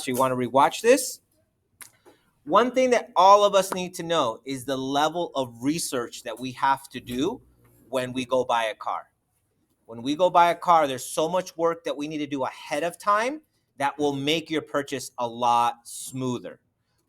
So you want to rewatch this. One thing that all of us need to know is the level of research that we have to do when we go buy a car. When we go buy a car, there's so much work that we need to do ahead of time that will make your purchase a lot smoother.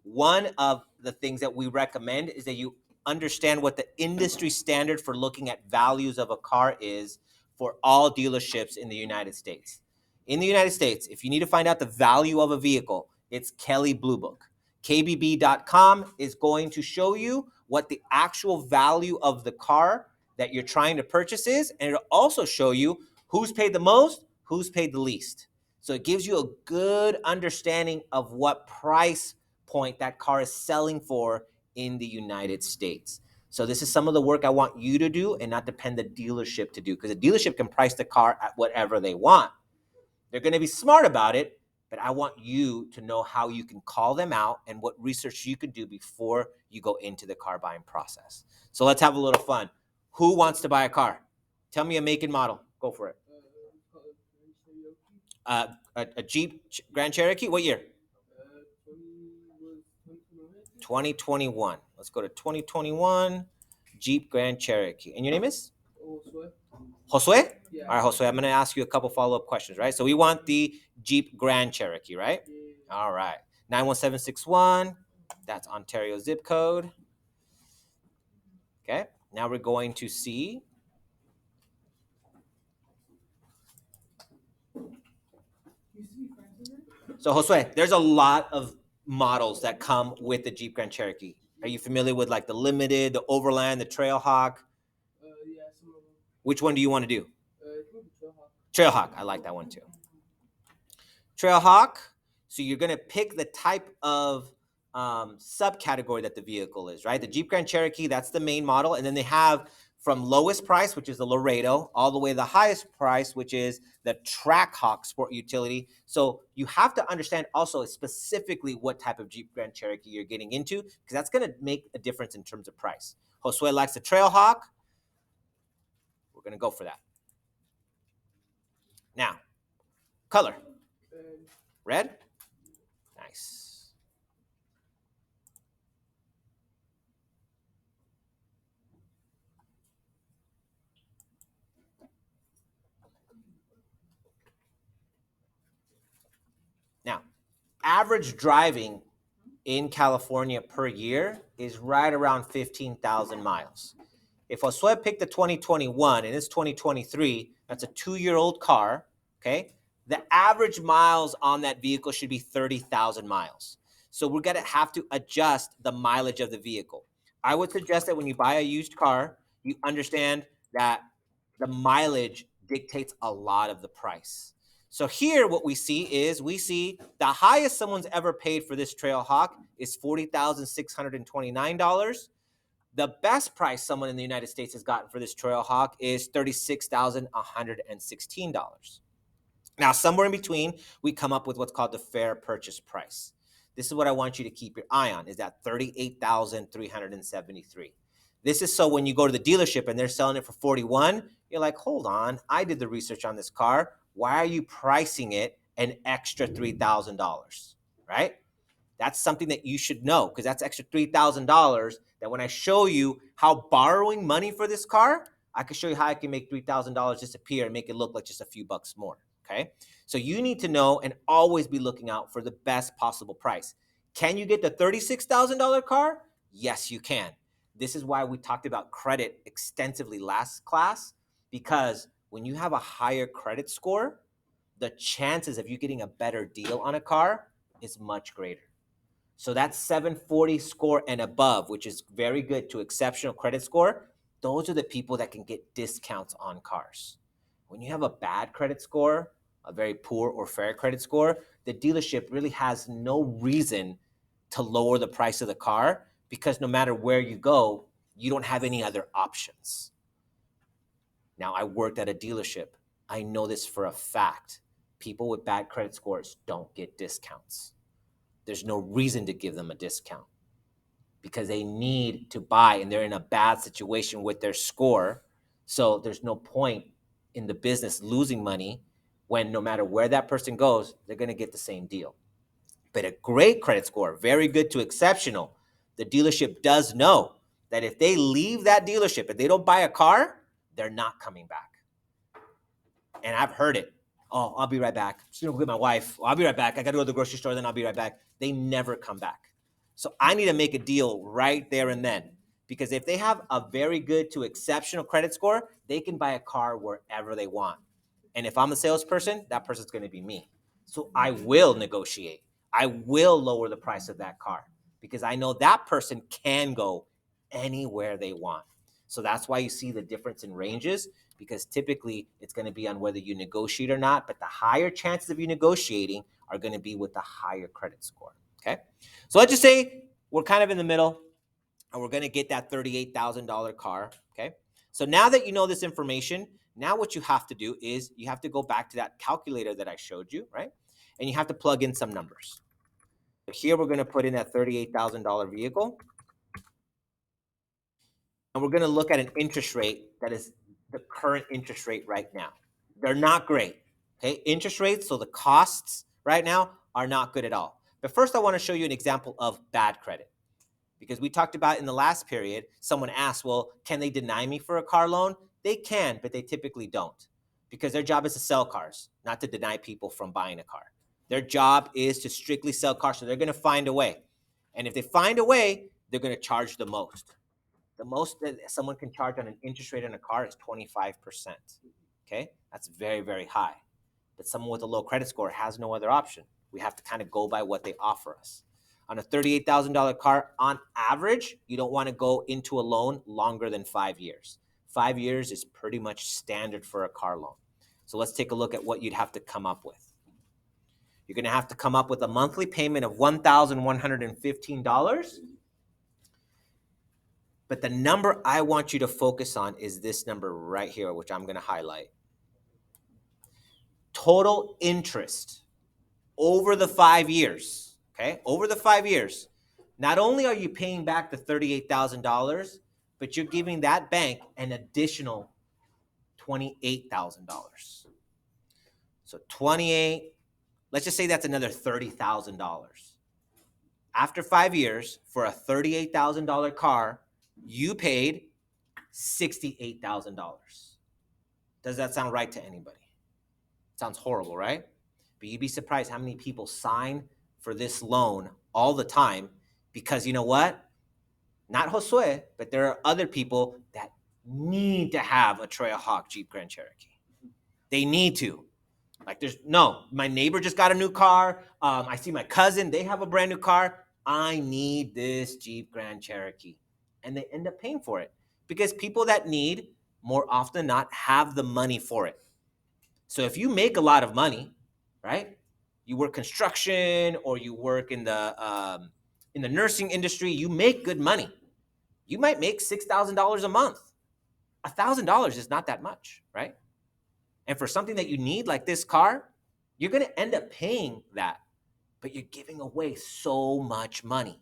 One of the things that we recommend is that you understand what the industry standard for looking at values of a car is for all dealerships in the United States. In the United States, if you need to find out the value of a vehicle, it's Kelley Blue Book. KBB.com is going to show you what the actual value of the car that you're trying to purchase is, and it'll also show you who's paid the most, who's paid the least. So it gives you a good understanding of what price point that car is selling for in the United States. So this is some of the work I want you to do and not depend the dealership to do, because the dealership can price the car at whatever they want. They're going to be smart about it, but I want you to know how you can call them out and what research you can do before you go into the car buying process. So let's have a little fun. Who wants to buy a car? Tell me a make and model. Go for it. A Jeep Grand Cherokee. What year? 2021. Let's go to 2021 Jeep Grand Cherokee. And your name is? Josue? Yeah. All right, Josue, I'm going to ask you a couple follow-up questions, right? So we want the Jeep Grand Cherokee, right? Yeah. All right. 91761. That's Ontario zip code. Okay. Now we're going to see. So Josue, there's a lot of models that come with the Jeep Grand Cherokee. Are you familiar with like the Limited, the Overland, the Trailhawk? Yeah, some of them. Which one do you want to do? Trailhawk. I like that one too. Trailhawk. So you're going to pick the type of subcategory that the vehicle is, right? The Jeep Grand Cherokee, that's the main model. And then they have from lowest price, which is the Laredo, all the way to the highest price, which is the Trackhawk Sport Utility. So you have to understand also specifically what type of Jeep Grand Cherokee you're getting into, because that's going to make a difference in terms of price. Josue likes the Trailhawk. We're going to go for that. Now, color. Red? Nice. Now, average driving in California per year is right around 15,000 miles. If Josue picked the 2021 and it's 2023, that's a 2-year-old car, okay? The average miles on that vehicle should be 30,000 miles. So we're going to have to adjust the mileage of the vehicle. I would suggest that when you buy a used car, you understand that the mileage dictates a lot of the price. So here what we see is the highest someone's ever paid for this Trailhawk is $40,629. The best price someone in the United States has gotten for this Trailhawk is $36,116. Now, somewhere in between, we come up with what's called the fair purchase price. This is what I want you to keep your eye on, is that $38,373. This is so when you go to the dealership and they're selling it for 41, you're like, hold on, I did the research on this car. Why are you pricing it an extra $3,000, right? That's something that you should know, because that's extra $3,000 that when I show you how borrowing money for this car, I can show you how I can make $3,000 disappear and make it look like just a few bucks more, okay? So you need to know and always be looking out for the best possible price. Can you get the $36,000 car? Yes, you can. This is why we talked about credit extensively last class, because when you have a higher credit score, the chances of you getting a better deal on a car is much greater. So that 740 score and above, which is very good to exceptional credit score, those are the people that can get discounts on cars. When you have a bad credit score, a very poor or fair credit score, the dealership really has no reason to lower the price of the car, because no matter where you go, you don't have any other options. Now, I worked at a dealership. I know this for a fact. People with bad credit scores don't get discounts. There's no reason to give them a discount because they need to buy and they're in a bad situation with their score. So there's no point in the business losing money when no matter where that person goes, they're going to get the same deal. But a great credit score, very good to exceptional, the dealership does know that if they leave that dealership, if they don't buy a car, they're not coming back. And I've heard it. Oh, I'll be right back. I'm just gonna go get my wife. I'll be right back. I gotta go to the grocery store, then I'll be right back. They never come back. So I need to make a deal right there and then. Because if they have a very good to exceptional credit score, they can buy a car wherever they want. And if I'm a salesperson, that person's gonna be me. So I will negotiate. I will lower the price of that car because I know that person can go anywhere they want. So that's why you see the difference in ranges, because typically it's going to be on whether you negotiate or not, but the higher chances of you negotiating are going to be with the higher credit score. Okay. So let's just say we're kind of in the middle and we're going to get that $38,000 car. Okay. So now that you know this information, now what you have to do is you have to go back to that calculator that I showed you, right? And you have to plug in some numbers. Here we're going to put in that $38,000 vehicle. And we're going to look at an interest rate that is the current interest rate right now. They're not great. Okay, interest rates, so the costs right now are not good at all. But first, I want to show you an example of bad credit, because we talked about in the last period, someone asked, well, can they deny me for a car loan? They can, but they typically don't, because their job is to sell cars, not to deny people from buying a car. Their job is to strictly sell cars, so they're going to find a way. And if they find a way, they're going to charge the most. The most that someone can charge on an interest rate on a car is 25%. Okay, that's very, very high. But someone with a low credit score has no other option. We have to kind of go by what they offer us. On a $38,000 car, on average, you don't want to go into a loan longer than 5 years. 5 years is pretty much standard for a car loan. So let's take a look at what you'd have to come up with. You're going to have to come up with a monthly payment of $1,115. But the number I want you to focus on is this number right here, which I'm going to highlight. Total interest over the 5 years, okay? Over the 5 years. Not only are you paying back the $38,000, but you're giving that bank an additional $28,000. So 28, let's just say that's another $30,000. After 5 years, for a $38,000 car, you paid $68,000. Does that sound right to anybody? Sounds horrible, right? But you'd be surprised how many people sign for this loan all the time because you know what? Not Josue, but there are other people that need to have a Trailhawk Jeep Grand Cherokee. They need to. Like my neighbor just got a new car. I see my cousin, they have a brand new car. I need this Jeep Grand Cherokee. And they end up paying for it because people that need, more often than not, have the money for it. So if you make a lot of money, right? You work construction or you work in the nursing industry, you make good money. You might make $6,000 a month. $1,000 is not that much, right? And for something that you need like this car, you're going to end up paying that, but you're giving away so much money.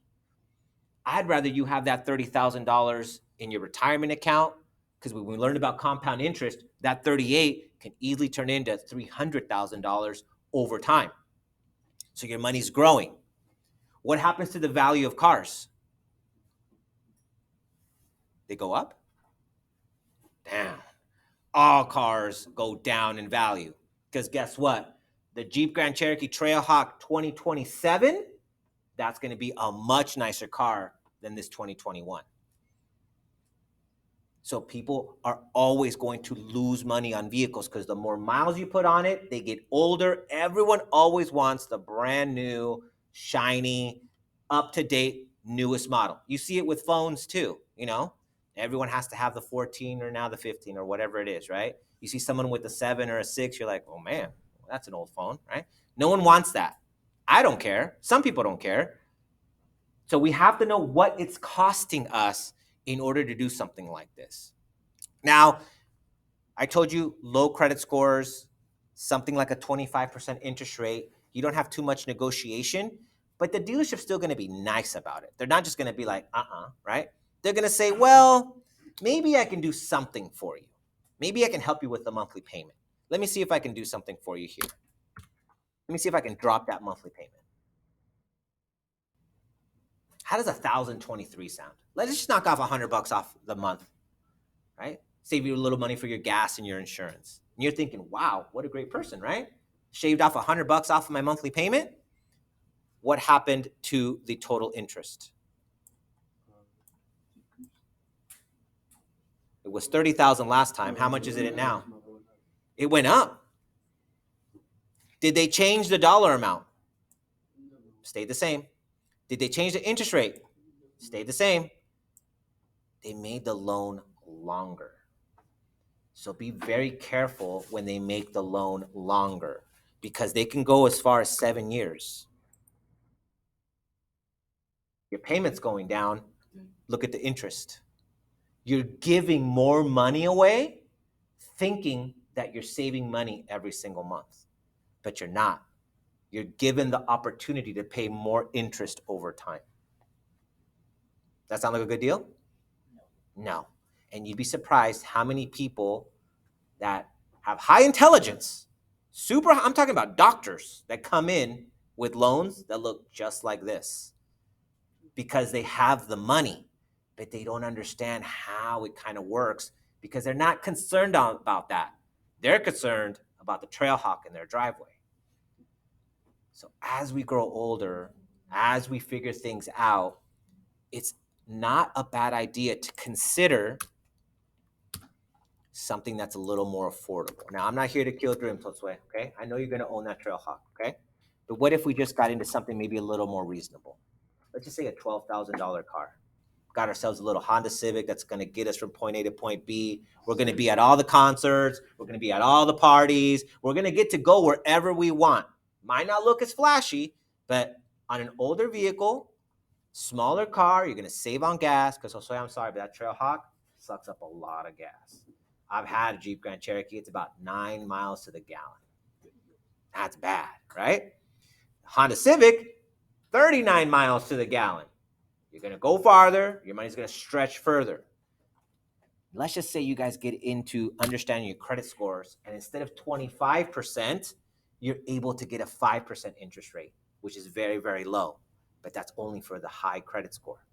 I'd rather you have that $30,000 in your retirement account, because when we learned about compound interest, that 38 can easily turn into $300,000 over time. So your money's growing. What happens to the value of cars? They go up? Down. All cars go down in value. Because guess what? The Jeep Grand Cherokee Trailhawk 2027, that's going to be a much nicer car than this 2021. So people are always going to lose money on vehicles because the more miles you put on it, they get older. Everyone always wants the brand new, shiny, up-to-date, newest model. You see it with phones too, Everyone has to have the 14 or now the 15 or whatever it is, right? You see someone with a 7 or a 6, you're like, oh man, that's an old phone, right? No one wants that. I don't care. Some people don't care. So we have to know what it's costing us in order to do something like this. Now, I told you low credit scores, something like a 25% interest rate. You don't have too much negotiation, but the dealership's still going to be nice about it. They're not just going to be like, right? They're going to say, well, maybe I can do something for you. Maybe I can help you with the monthly payment. Let me see if I can do something for you here. Let me see if I can drop that monthly payment. How does 1,023 sound? Let's just knock off $100 off the month, right? Save you a little money for your gas and your insurance. And you're thinking, wow, what a great person, right? Shaved off $100 off of my monthly payment. What happened to the total interest? It was 30,000 last time. How much is it now? It went up. Did they change the dollar amount? Stayed the same. Did they change the interest rate? Stayed the same. They made the loan longer. So be very careful when they make the loan longer, because they can go as far as 7 years. Your payment's going down. Look at the interest. You're giving more money away, thinking that you're saving money every single month, but you're not. You're given the opportunity to pay more interest over time. That sound like a good deal? No. And you'd be surprised how many people that have high intelligence, I'm talking about doctors that come in with loans that look just like this because they have the money, but they don't understand how it kind of works because they're not concerned about that. They're concerned about the Trailhawk in their driveway. So as we grow older, as we figure things out, it's not a bad idea to consider something that's a little more affordable. Now, I'm not here to kill dreams, Josue, okay? I know you're going to own that Trailhawk, okay? But what if we just got into something maybe a little more reasonable? Let's just say a $12,000 car. Got ourselves a little Honda Civic that's going to get us from point A to point B. We're going to be at all the concerts. We're going to be at all the parties. We're going to get to go wherever we want. Might not look as flashy, but on an older vehicle, smaller car, you're going to save on gas. Because I'm sorry, but that Trailhawk sucks up a lot of gas. I've had a Jeep Grand Cherokee. It's about 9 miles to the gallon. That's bad, right? Honda Civic, 39 miles to the gallon. You're going to go farther. Your money's going to stretch further. Let's just say you guys get into understanding your credit scores, and instead of 25%, you're able to get a 5% interest rate, which is very, very low. But that's only for the high credit score.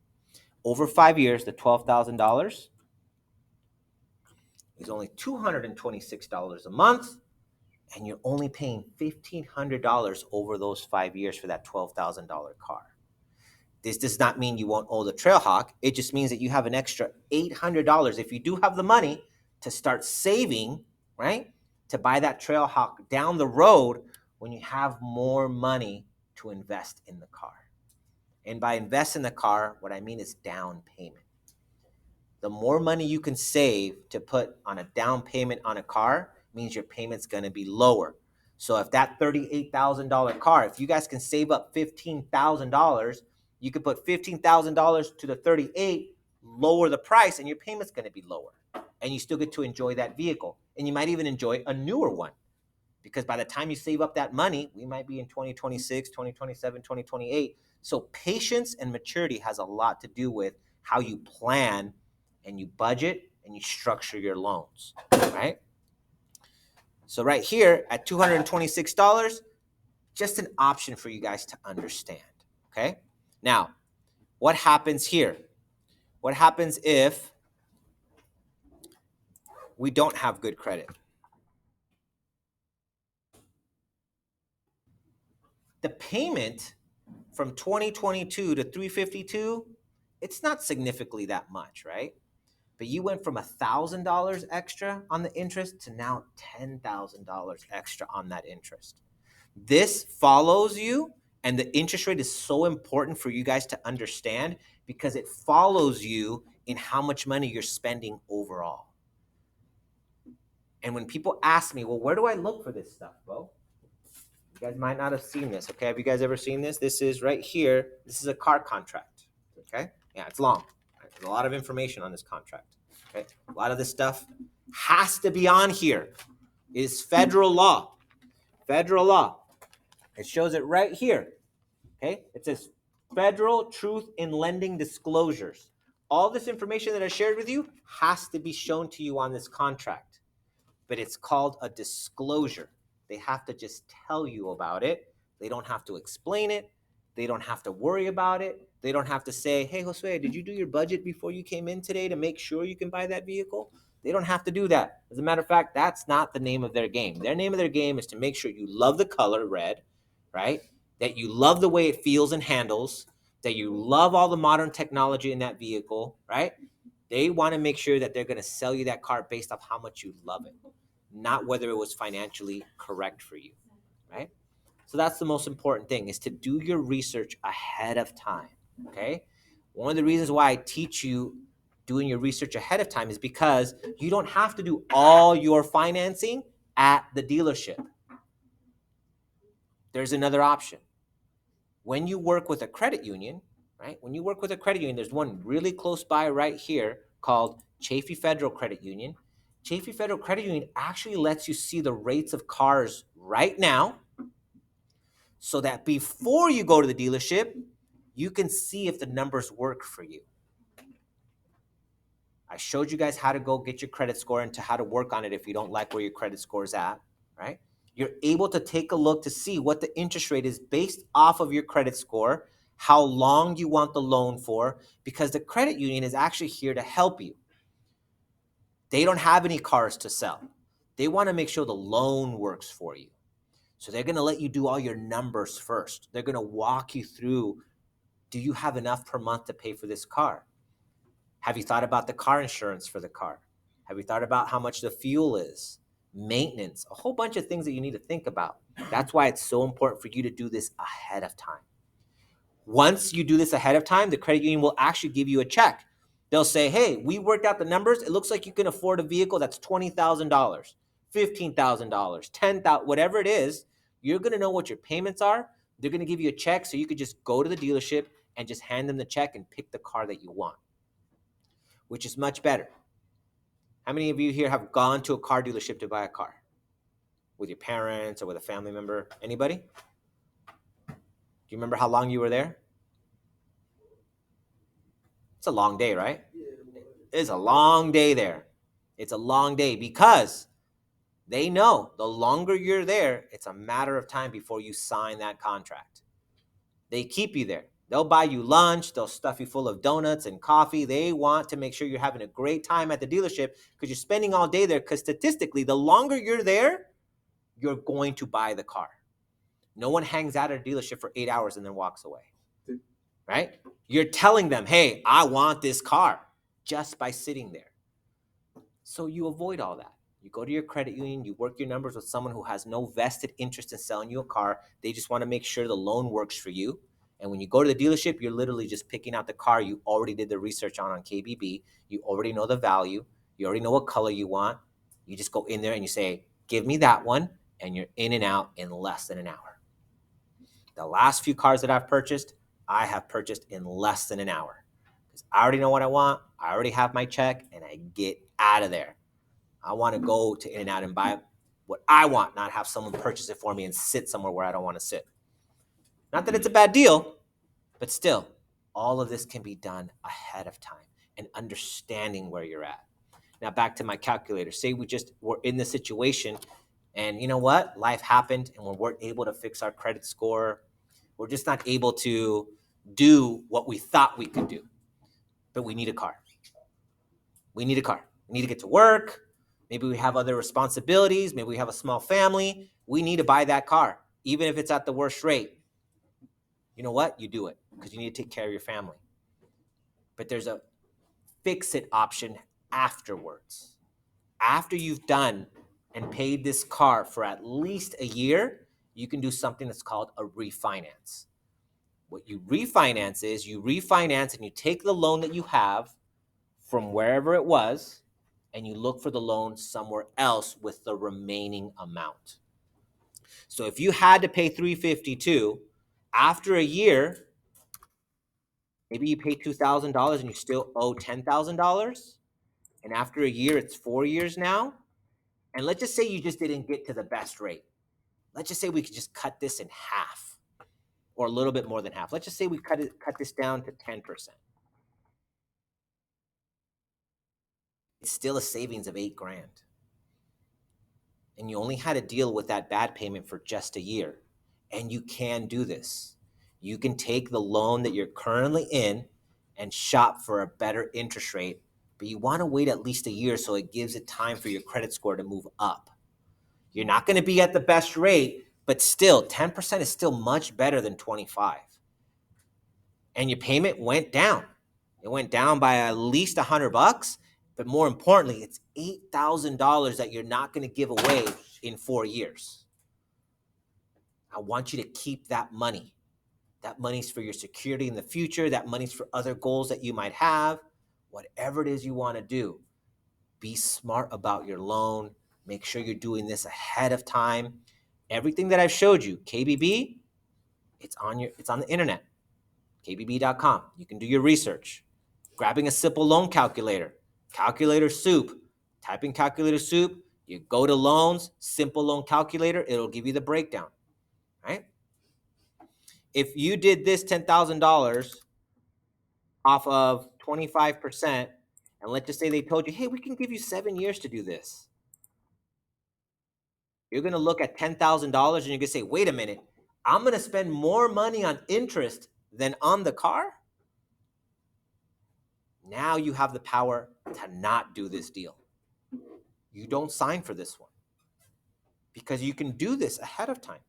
Over 5 years, the $12,000 is only $226 a month, and you're only paying $1,500 over those 5 years for that $12,000 car. This does not mean you won't owe the Trailhawk. It just means that you have an extra $800 if you do have the money to start saving, right, to buy that Trailhawk down the road when you have more money to invest in the car. And by invest in the car, what I mean is down payment. The more money you can save to put on a down payment on a car means your payment's going to be lower. So if that $38,000 car, if you guys can save up $15,000, you could put $15,000 to the 38, lower the price, and your payment's going to be lower. And you still get to enjoy that vehicle. And you might even enjoy a newer one. Because by the time you save up that money, we might be in 2026, 2027, 2028. So patience and maturity has a lot to do with how you plan and you budget and you structure your loans, right? So right here at $226, just an option for you guys to understand, okay? Now, what happens here? What happens if we don't have good credit? The payment from 2022 to 352, it's not significantly that much, right? But you went from $1,000 extra on the interest to now $10,000 extra on that interest. This follows you, and the interest rate is so important for you guys to understand because it follows you in how much money you're spending overall. And when people ask me, well, where do I look for this stuff, bro? You guys might not have seen this, okay? Have you guys ever seen this? This is right here. This is a car contract, okay? Yeah, it's long. There's a lot of information on this contract, okay? A lot of this stuff has to be on here. It is federal law. Federal law. It shows it right here, okay? It says Federal Truth in Lending Disclosures. All this information that I shared with you has to be shown to you on this contract, but it's called a disclosure. They have to just tell you about it. They don't have to explain it. They don't have to worry about it. They don't have to say, hey, Josue, did you do your budget before you came in today to make sure you can buy that vehicle? They don't have to do that. As a matter of fact, that's not the name of their game. Their name of their game is to make sure you love the color red, right? That you love the way it feels and handles, that you love all the modern technology in that vehicle, right? They want to make sure that they're going to sell you that car based off how much you love it, not whether it was financially correct for you, right? So that's the most important thing, is to do your research ahead of time, okay? One of the reasons why I teach you doing your research ahead of time is because you don't have to do all your financing at the dealership. There's another option. When you work with a credit union, right? When you work with a credit union, there's one really close by right here called Chafee Federal Credit Union. Chafee Federal Credit Union actually lets you see the rates of cars right now, so that before you go to the dealership, you can see if the numbers work for you. I showed you guys how to go get your credit score and to how to work on it if you don't like where your credit score is at, right? You're able to take a look to see what the interest rate is based off of your credit score, how long you want the loan for, because the credit union is actually here to help you. They don't have any cars to sell. They want to make sure the loan works for you. So they're going to let you do all your numbers first. They're going to walk you through, do you have enough per month to pay for this car? Have you thought about the car insurance for the car? Have you thought about how much the fuel is? Maintenance, a whole bunch of things that you need to think about. That's why it's so important for you to do this ahead of time. Once you do this ahead of time, the credit union will actually give you a check. They'll say, hey, we worked out the numbers. It looks like you can afford a vehicle that's $20,000, $15,000, $10,000, whatever it is. You're going to know what your payments are. They're going to give you a check so you could just go to the dealership and just hand them the check and pick the car that you want, which is much better. How many of you here have gone to a car dealership to buy a car? With your parents or with a family member? Anybody? Do you remember how long you were there? It's a long day, right? It's a long day there. It's a long day because they know the longer you're there, it's a matter of time before you sign that contract. They keep you there. They'll buy you lunch. They'll stuff you full of donuts and coffee. They want to make sure you're having a great time at the dealership because you're spending all day there, because statistically, the longer you're there, you're going to buy the car. No one hangs out at a dealership for 8 hours and then walks away, right? You're telling them, hey, I want this car, just by sitting there. So you avoid all that. You go to your credit union, you work your numbers with someone who has no vested interest in selling you a car. They just want to make sure the loan works for you. And when you go to the dealership, you're literally just picking out the car you already did the research on KBB. You already know the value. You already know what color you want. You just go in there and you say, give me that one. And you're in and out in less than an hour. The last few cars that I've purchased, I have purchased in less than an hour. Because I already know what I want. I already have my check and I get out of there. I want to go to In-N-Out and buy what I want, not have someone purchase it for me and sit somewhere where I don't want to sit. Not that it's a bad deal, but still, all of this can be done ahead of time and understanding where you're at. Now, back to my calculator. Say we just were in this situation and you know what? Life happened and we weren't able to fix our credit score. We're just not able to do what we thought we could do. But we need a car. We need a car. We need to get to work. Maybe we have other responsibilities. Maybe we have a small family. We need to buy that car, even if it's at the worst rate. You know what? You do it because you need to take care of your family. But there's a fix it option afterwards. After you've done and paid this car for at least a year, you can do something that's called a refinance. What you refinance is you refinance and you take the loan that you have from wherever it was, and you look for the loan somewhere else with the remaining amount. So if you had to pay $352 after a year, maybe you pay $2,000 and you still owe $10,000. And after a year, it's 4 years now. And let's just say you just didn't get to the best rate. Let's just say we could just cut this in half or a little bit more than half. Let's just say we cut this down to 10%. It's still a savings of $8,000. And you only had to deal with that bad payment for just a year. And you can do this. You can take the loan that you're currently in and shop for a better interest rate, but you want to wait at least a year so it gives it time for your credit score to move up. You're not going to be at the best rate, but still 10% is still much better than 25. And your payment went down. It went down by at least $100, but more importantly, it's $8,000 that you're not going to give away in 4 years. I want you to keep that money. That money's for your security in the future. That money's for other goals that you might have. Whatever it is you want to do, be smart about your loan. Make sure you're doing this ahead of time. Everything that I've showed you, KBB, it's on the internet, kbb.com. You can do your research. Grabbing a simple loan calculator, calculator soup. Type in calculator soup. You go to loans, simple loan calculator. It'll give you the breakdown, right? If you did this $10,000 off of 25%, and let's just say they told you, hey, we can give you 7 years to do this. You're going to look at $10,000 and you're going to say, wait a minute, I'm going to spend more money on interest than on the car? Now you have the power to not do this deal. You don't sign for this one because you can do this ahead of time.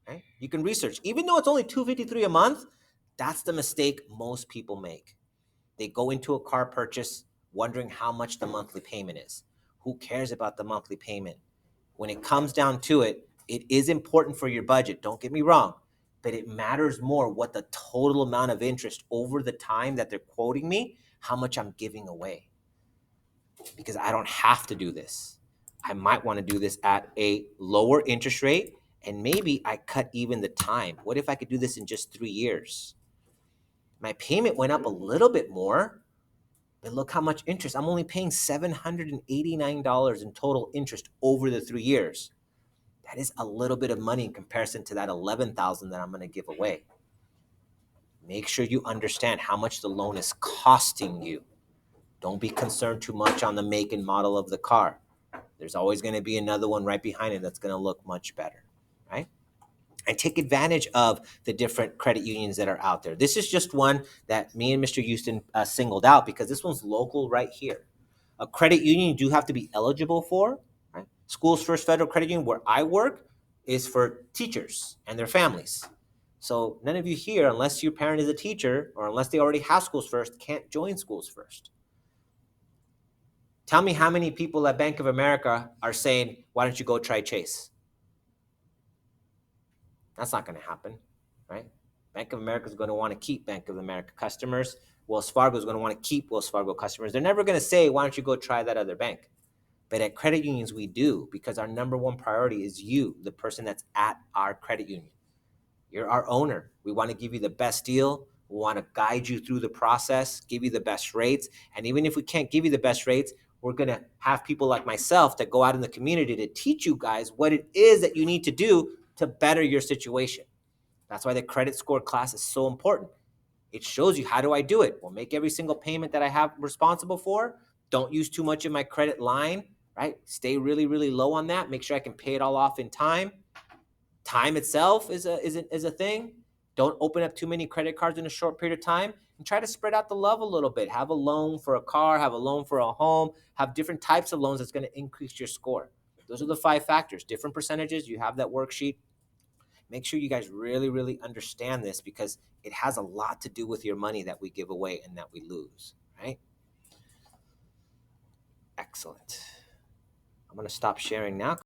Right? You can research. Even though it's only $253 a month, that's the mistake most people make. They go into a car purchase wondering how much the monthly payment is. Who cares about the monthly payment? When it comes down to it, it is important for your budget. Don't get me wrong, but it matters more what the total amount of interest over the time that they're quoting me, how much I'm giving away. Because I don't have to do this. I might want to do this at a lower interest rate, and maybe I cut even the time. What if I could do this in just 3 years? My payment went up a little bit more, but look how much interest. I'm only paying $789 in total interest over the 3 years. That is a little bit of money in comparison to that $11,000 that I'm going to give away. Make sure you understand how much the loan is costing you. Don't be concerned too much on the make and model of the car. There's always going to be another one right behind it that's going to look much better, right? And take advantage of the different credit unions that are out there. This is just one that me and Mr. Houston singled out because this one's local right here. A credit union you do have to be eligible for, right? Schools First Federal Credit Union, where I work, is for teachers and their families. So none of you here, unless your parent is a teacher or unless they already have Schools First, can't join Schools First. Tell me how many people at Bank of America are saying, why don't you go try Chase? That's not going to happen, right? Bank of America is going to want to keep Bank of America customers. Wells Fargo is going to want to keep Wells Fargo customers. They're never going to say, why don't you go try that other bank? But at credit unions, we do, because our number one priority is you, the person that's at our credit union. You're our owner. We want to give you the best deal. We want to guide you through the process, give you the best rates. And even if we can't give you the best rates, we're going to have people like myself that go out in the community to teach you guys what it is that you need to do to better your situation. That's why the credit score class is so important. It shows you, how do I do it? Well, make every single payment that I have responsible for. Don't use too much of my credit line, right? Stay really, really low on that. Make sure I can pay it all off in time. Time itself is a thing. Don't open up too many credit cards in a short period of time, and try to spread out the love a little bit. Have a loan for a car, have a loan for a home, have different types of loans that's going to increase your score. Those are the 5 factors, different percentages. You have that worksheet. Make sure you guys really, really understand this, because it has a lot to do with your money that we give away and that we lose, right? Excellent. I'm going to stop sharing now.